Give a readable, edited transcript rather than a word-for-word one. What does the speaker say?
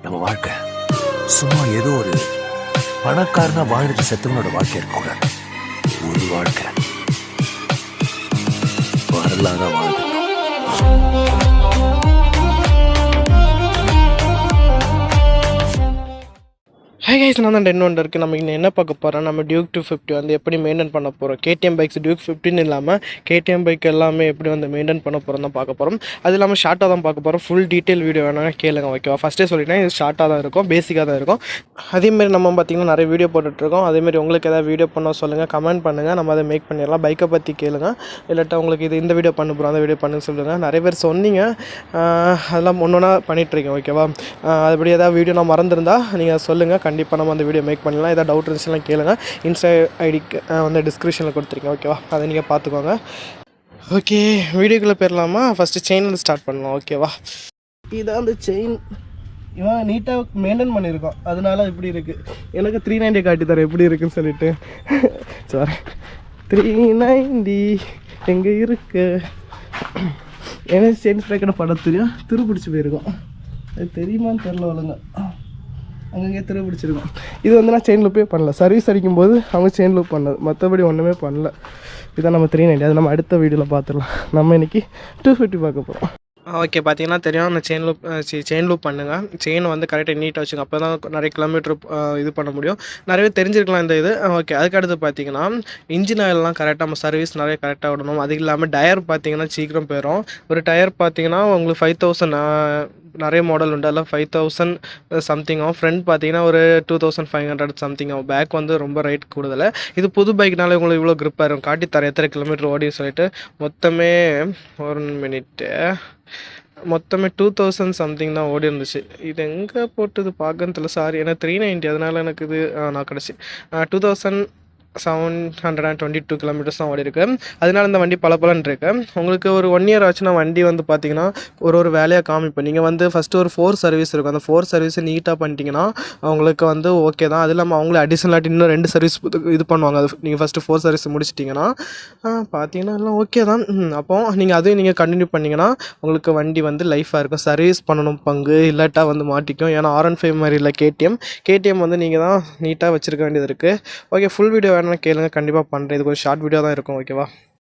நம்ம வாழ்க்கை சும்மா ஏதோ ஒரு பணக்காரனா வாழ்ந்துட்டு செத்தவனோட வாழ்க்கை இருக்கக்கூடாது. ஒரு வாழ்க்கை வரலாறா வாழ்ந்து. ஹாய் கைஸ், நான் தான் டென் ஒன் இருக்குது. நம்ம இன்னும் என்ன பார்க்க போகிறோம், நம்ம டியூக் 250 வந்து எப்படி மெயின்டைன் பண்ண போகிறோம். கேடிஎம் பைக்ஸ் டியூக் 15 இல்லாமல் கேடிஎம் பைக் எல்லாமே எப்படி வந்து மெயின்டைன் பண்ண போகிறோம் தான் பார்க்க போகிறோம். அது இல்லாமல் ஷார்ட்டாக தான் பார்க்க போகிறோம். ஃபுல் டீட்டெயில் வீடியோ வேணால் கேளுங்க, ஓகேவா? ஃபஸ்ட்டே சொல்லிட்டேன், இது ஷார்ட்டாக தான் இருக்கும், பேசிக்காக தான் இருக்கும். அதேமாரி நம்ம பார்த்திங்கன்னா நிறைய வீடியோ போட்டுட்ருக்கோம். அதேமாரி உங்களுக்கு எதாவது வீடியோ பண்ண சொல்லுங்கள், கமெண்ட் பண்ணுங்கள், நம்ம அதை மேக் பண்ணிடலாம். பைக்கை பற்றி கேளுங்க, இல்லாட்டா உங்களுக்கு இந்த வீடியோ பண்ண போகிறோம், அந்த வீடியோ பண்ணுன்னு சொல்லுங்கள். நிறைய பேர் சொன்னீங்க, அதெல்லாம் ஒன்று ஒன்றா பண்ணிகிட்ருக்கேன், ஓகேவா? அதுபடி ஏதாவது வீடியோ நான் மறந்துருந்தால் நீங்கள் சொல்லுங்கள், கண்டிப்பாக நம்ம அந்த வீடியோ மேக் பண்ணலாம். ஏதாவது டவுட் இருந்துச்சுன்னா கேளுங்க. இன்ஸ்டா ஐடிக்கு வந்து டிஸ்கிரிப்ஷனில் கொடுத்துருக்கேன், ஓகேவா? அதை நீங்கள் பார்த்துக்கோங்க. ஓகே, வீடியோக்குள்ளே போயிடலாமா? ஃபஸ்ட்டு செயினில் ஸ்டார்ட் பண்ணலாம், ஓகேவா? இதான் அந்த செயின், இவன் நீட்டாக மெயின்டைன் பண்ணியிருக்கோம், அதனால இப்படி இருக்குது. எனக்கு 390 காட்டி தரேன் எப்படி இருக்குன்னு சொல்லிட்டு. சாரி, 390 எங்கே இருக்கு? எனக்கு செயின் ஸ்ப்ரேக்கோட படம் தெரியும், துருப்பிடிச்சி போயிருக்கோம். அது தெரியுமான்னு தெரில, ஒழுங்க அங்கங்கே பிடிச்சிருக்கோம். இது வந்து நான் செயின் லூப்பே பண்ணல, சர்வீஸ் அடிக்கும்போது அவங்க செயின் லூப் பண்ணது, மற்றபடி ஒன்றுமே பண்ணல. இதான் நம்ம 390, அது நம்ம அடுத்த வீடியோவில் பார்த்துடலாம். நம்ம இன்றைக்கி 250 பார்க்க போகிறோம். ஓகே, பார்த்தீங்கன்னா தெரியும், அந்த செயின் லூப் பண்ணுங்கள். செயின் வந்து கரெக்டாக நீட்டாக வச்சுங்க, அப்போ தான் நிறைய கிலோமீட்டர் இது பண்ண முடியும். நிறைய தெரிஞ்சிருக்கலாம் இந்த இது. ஓகே, அதுக்கடுத்து பார்த்தீங்கன்னா இன்ஜின் ஆயிலெலாம் கரெக்டாக நம்ம சர்வீஸ் நிறைய கரெக்டாக விடணும். அது இல்லாமல் டயர் பார்த்தீங்கன்னா சீக்கிரம் போயிடும். ஒரு டயர் பார்த்தீங்கன்னா உங்களுக்கு 5000 நிறைய மாடல் உண்டு, அதில் 5000 சம்திங் ஆகும். ஃப்ரண்ட் பார்த்தீங்கன்னா ஒரு 2500 சம்திங் ஆகும். பேக் வந்து ரொம்ப ரேட் கூடுதல். இது புது பைக்னால உங்களுக்கு இவ்வளோ க்ரிப்பாக இருக்கும். காட்டி தர எத்தனை கிலோமீட்டர் ஓடி சொல்லிட்டு மொத்தமே 1 மினிட்டு மொத்தமே 2000 சம்திங் தான் ஓடி இருந்துச்சு. இது எங்கே போட்டுது பார்க்கறதுல, சாரி, ஏன்னா 390 அதனால் எனக்கு இது நான் கிடச்சி 2722 கிலோமீட்டர்ஸ் தான் ஓடி இருக்கு. அதனால இந்த வண்டி பலன்னு இருக்கு. உங்களுக்கு ஒரு 1 இயர் ஆச்சுன்னா வண்டி வந்து பார்த்தீங்கன்னா ஒரு வேலையாக காமிப்பேன். நீங்கள் வந்து ஃபஸ்ட்டு ஒரு 4 சர்வீஸ் இருக்கும், அந்த 4 சர்வீஸை நீட்டாக பண்ணிட்டீங்கன்னா அவங்களுக்கு வந்து ஓகே தான். அது இல்லாமல் அவங்களே அடிஷனலாக இன்னும் 2 சர்வீஸ் இது பண்ணுவாங்க. அது நீங்கள் ஃபஸ்ட்டு 4 சர்வீஸ் முடிச்சிட்டிங்கன்னா பார்த்தீங்கன்னா எல்லாம் ஓகே தான். அப்போ நீங்கள் அதையும் நீங்கள் கண்டினியூ பண்ணிங்கன்னா உங்களுக்கு வண்டி வந்து லைஃபாக இருக்கும். சர்வீஸ் பண்ணணும் பங்கு இல்லாட்டா வந்து மாட்டிக்கும். ஏன்னா R15 மாதிரி இல்லை கேடிஎம் வந்து நீங்கள் தான் நீட்டாக வச்சுருக்க வேண்டியது இருக்குது. ஓகே, ஃபுல் வீடியோ வேணும்னா கேளுங்க, கண்டிப்பாக பண்ணுறேன். இது ஒரு ஷார்ட் வீடியோ தான் இருக்கும், ஓகேவா?